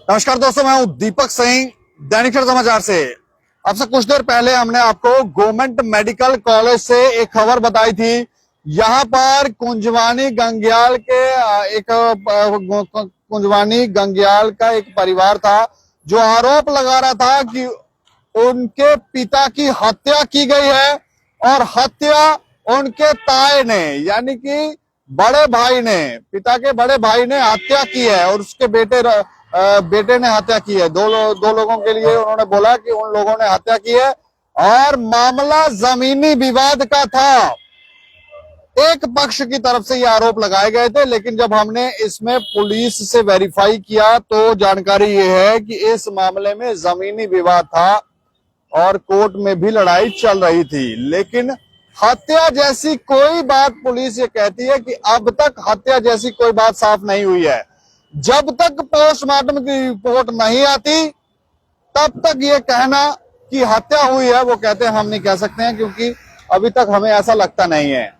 नमस्कार दोस्तों, मैं हूं दीपक सिंह, दैनिक समाचार से। अब से कुछ देर पहले हमने आपको गवर्नमेंट मेडिकल कॉलेज से एक खबर बताई थी। यहां पर कुंजवानी गंग्याल के कुंजवानी गंग्याल का एक परिवार था जो आरोप लगा रहा था कि उनके पिता की हत्या की गई है और हत्या उनके ताए ने, यानी कि बड़े भाई ने, पिता के बड़े भाई ने हत्या की है और उसके बेटे ने हत्या की है। दो लोगों के लिए उन्होंने बोला कि उन लोगों ने हत्या की है और मामला जमीनी विवाद का था। एक पक्ष की तरफ से ये आरोप लगाए गए थे, लेकिन जब हमने इसमें पुलिस से वेरीफाई किया तो जानकारी ये है कि इस मामले में जमीनी विवाद था और कोर्ट में भी लड़ाई चल रही थी। लेकिन हत्या जैसी कोई बात, पुलिस ये कहती है कि अब तक हत्या जैसी कोई बात साफ नहीं हुई है। जब तक पोस्टमार्टम की रिपोर्ट नहीं आती तब तक ये कहना कि हत्या हुई है, वो कहते हैं हम नहीं कह सकते हैं, क्योंकि अभी तक हमें ऐसा लगता नहीं है।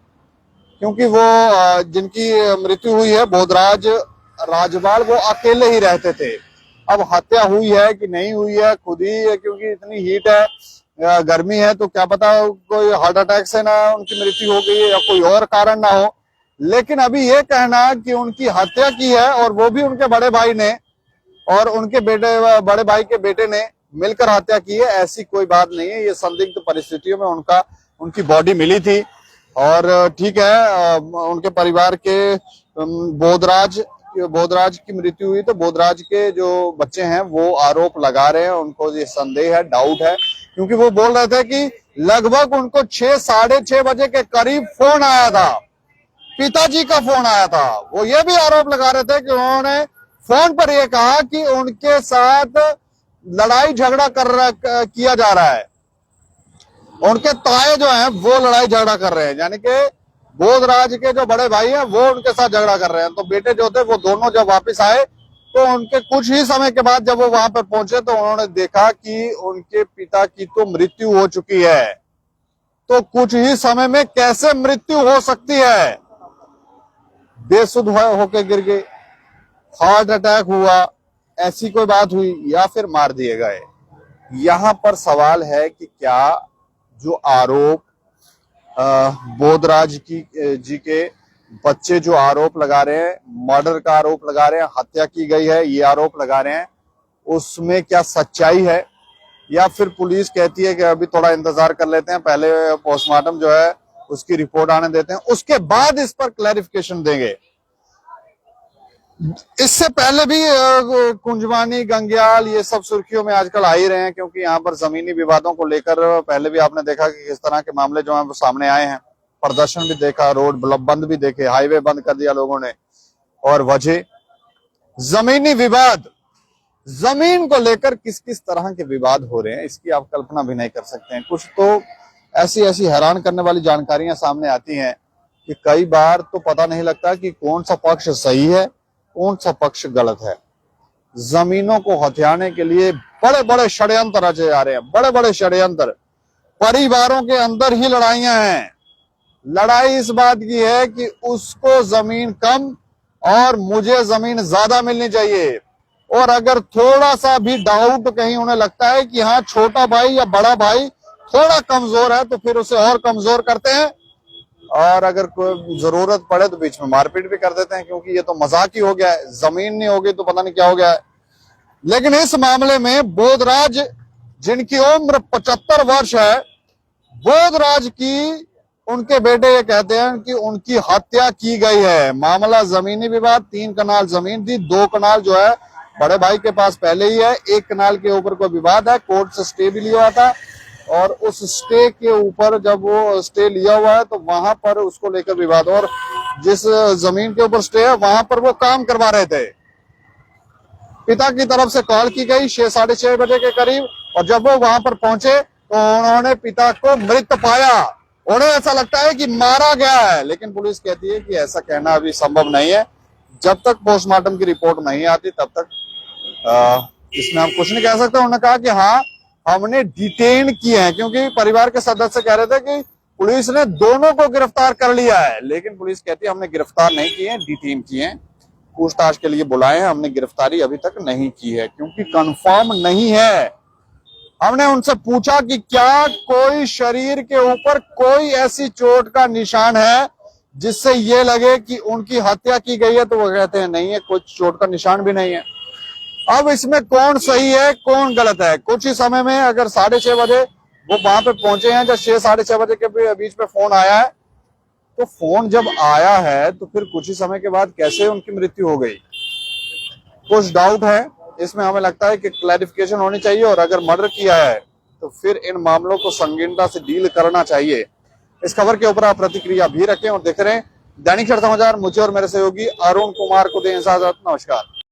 क्योंकि वो जिनकी मृत्यु हुई है बोधराज राजवाल, वो अकेले ही रहते थे। अब हत्या हुई है कि नहीं हुई है, खुद ही, क्योंकि इतनी हीट है, गर्मी है, तो क्या पता कोई हार्ट अटैक से ना उनकी मृत्यु हो गई है या कोई और कारण ना हो। लेकिन अभी ये कहना कि उनकी हत्या की है और वो भी उनके बड़े भाई ने और उनके बड़े भाई के बेटे ने मिलकर हत्या की है, ऐसी कोई बात नहीं है। ये संदिग्ध परिस्थितियों में उनकी बॉडी मिली थी और ठीक है, उनके परिवार के बोधराज की मृत्यु हुई तो बोधराज के जो बच्चे हैं वो आरोप लगा रहे हैं, उनको ये संदेह है, डाउट है, क्योंकि वो बोल रहे थे कि लगभग उनको 6-6:30 बजे के करीब फोन आया था, पिताजी का फोन आया था। वो ये भी आरोप लगा रहे थे कि उन्होंने फोन पर यह कहा कि उनके साथ लड़ाई झगड़ा किया जा रहा है, उनके ताए जो हैं वो लड़ाई झगड़ा कर रहे हैं, यानी कि बोधराज के जो बड़े भाई हैं वो उनके साथ झगड़ा कर रहे हैं। तो बेटे जो थे वो दोनों जब वापस आए तो उनके कुछ ही समय के बाद जब वो वहां पर पहुंचे तो उन्होंने देखा कि उनके पिता की तो मृत्यु हो चुकी है। तो कुछ ही समय में कैसे मृत्यु हो सकती है? बेसुध होकर गिर गए, हार्ट अटैक हुआ, ऐसी कोई बात हुई, या फिर मार दिए गए? यहां पर सवाल है कि क्या जो आरोप बोधराज जी के बच्चे जो आरोप लगा रहे हैं, मर्डर का आरोप लगा रहे हैं, हत्या की गई है ये आरोप लगा रहे हैं, उसमें क्या सच्चाई है? या फिर पुलिस कहती है कि अभी थोड़ा इंतजार कर लेते हैं, पहले पोस्टमार्टम जो है उसकी रिपोर्ट आने देते हैं, उसके बाद इस पर क्लैरिफिकेशन देंगे। इससे पहले भी कुंजवानी गंग्याल ये सब सुर्खियों में आजकल आ ही रहे हैं, क्योंकि यहाँ पर जमीनी विवादों को लेकर पहले भी आपने देखा कि किस तरह के मामले जो हैं वो सामने आए हैं। प्रदर्शन भी देखा, रोड बंद भी देखे, हाईवे बंद कर दिया लोगों ने, और वजह जमीनी विवाद। जमीन को लेकर किस किस तरह के विवाद हो रहे हैं इसकी आप कल्पना भी नहीं कर सकते हैं। कुछ तो ऐसी हैरान करने वाली जानकारियां सामने आती हैं कि कई बार तो पता नहीं लगता कि कौन सा पक्ष सही है, कौन सा पक्ष गलत है। जमीनों को हथियाने के लिए बड़े बड़े षड्यंत्र रचे जा रहे हैं, बड़े बड़े षड्यंत्र। परिवारों के अंदर ही लड़ाइयां हैं। लड़ाई इस बात की है कि उसको जमीन कम और मुझे जमीन ज्यादा मिलनी चाहिए, और अगर थोड़ा सा भी डाउट कहीं उन्हें लगता है कि हाँ छोटा भाई या बड़ा भाई थोड़ा कमजोर है तो फिर उसे और कमजोर करते हैं, और अगर कोई जरूरत पड़े तो बीच में मारपीट भी कर देते हैं, क्योंकि ये तो मजाक ही हो गया है। जमीन नहीं होगी तो पता नहीं क्या हो गया है। लेकिन इस मामले में बोधराज, जिनकी उम्र 75 वर्ष है, बोधराज की उनके बेटे ये कहते हैं कि उनकी हत्या की गई है। मामला जमीनी विवाद, 3 कनाल जमीन थी, 2 कनाल जो है बड़े भाई के पास पहले ही है, 1 कनाल के ऊपर कोई विवाद है, कोर्ट से स्टे भी लिया हुआ था, और उस स्टे के ऊपर जब वो स्टे लिया हुआ है तो वहां पर उसको लेकर विवाद, और जिस जमीन के ऊपर स्टे है वहां पर वो काम करवा रहे थे। पिता की तरफ से कॉल की गई 6-6:30 बजे के करीब, और जब वो वहां पर पहुंचे तो उन्होंने पिता को मृत पाया। उन्हें ऐसा लगता है कि मारा गया है, लेकिन पुलिस कहती है कि ऐसा कहना अभी संभव नहीं है। जब तक पोस्टमार्टम की रिपोर्ट नहीं आती तब तक इसमें हम कुछ नहीं कह सकते। उन्होंने कहा कि हाँ हमने डिटेन किए हैं, क्योंकि परिवार के सदस्य कह रहे थे कि पुलिस ने दोनों को गिरफ्तार कर लिया है, लेकिन पुलिस कहती है हमने गिरफ्तार नहीं किए हैं, डिटेन किए हैं। पूछताछ के लिए बुलाए हैं। हमने गिरफ्तारी अभी तक नहीं की है क्योंकि कंफर्म नहीं है। हमने उनसे पूछा कि क्या कोई शरीर के ऊपर कोई ऐसी चोट का निशान है जिससे ये लगे कि उनकी हत्या की गई है, तो वो कहते हैं नहीं है, कुछ चोट का निशान भी नहीं है। अब इसमें कौन सही है कौन गलत है? कुछ ही समय में अगर 6:30 बजे वो वहां पे पहुंचे हैं, जब 6 साढ़े 6 बजे के बीच में फोन आया है, तो फोन जब आया है तो फिर कुछ ही समय के बाद कैसे उनकी मृत्यु हो गई, कुछ डाउट है। इसमें हमें लगता है कि क्लैरिफिकेशन होनी चाहिए और अगर मर्डर किया है तो फिर इन मामलों को संगीनता से डील करना चाहिए। इस खबर के ऊपर आप प्रतिक्रिया भी रखें और देख रहे हैं दैनिक समाचार। मुझे और मेरे सहयोगी अरुण कुमार को दें इजाजत। नमस्कार।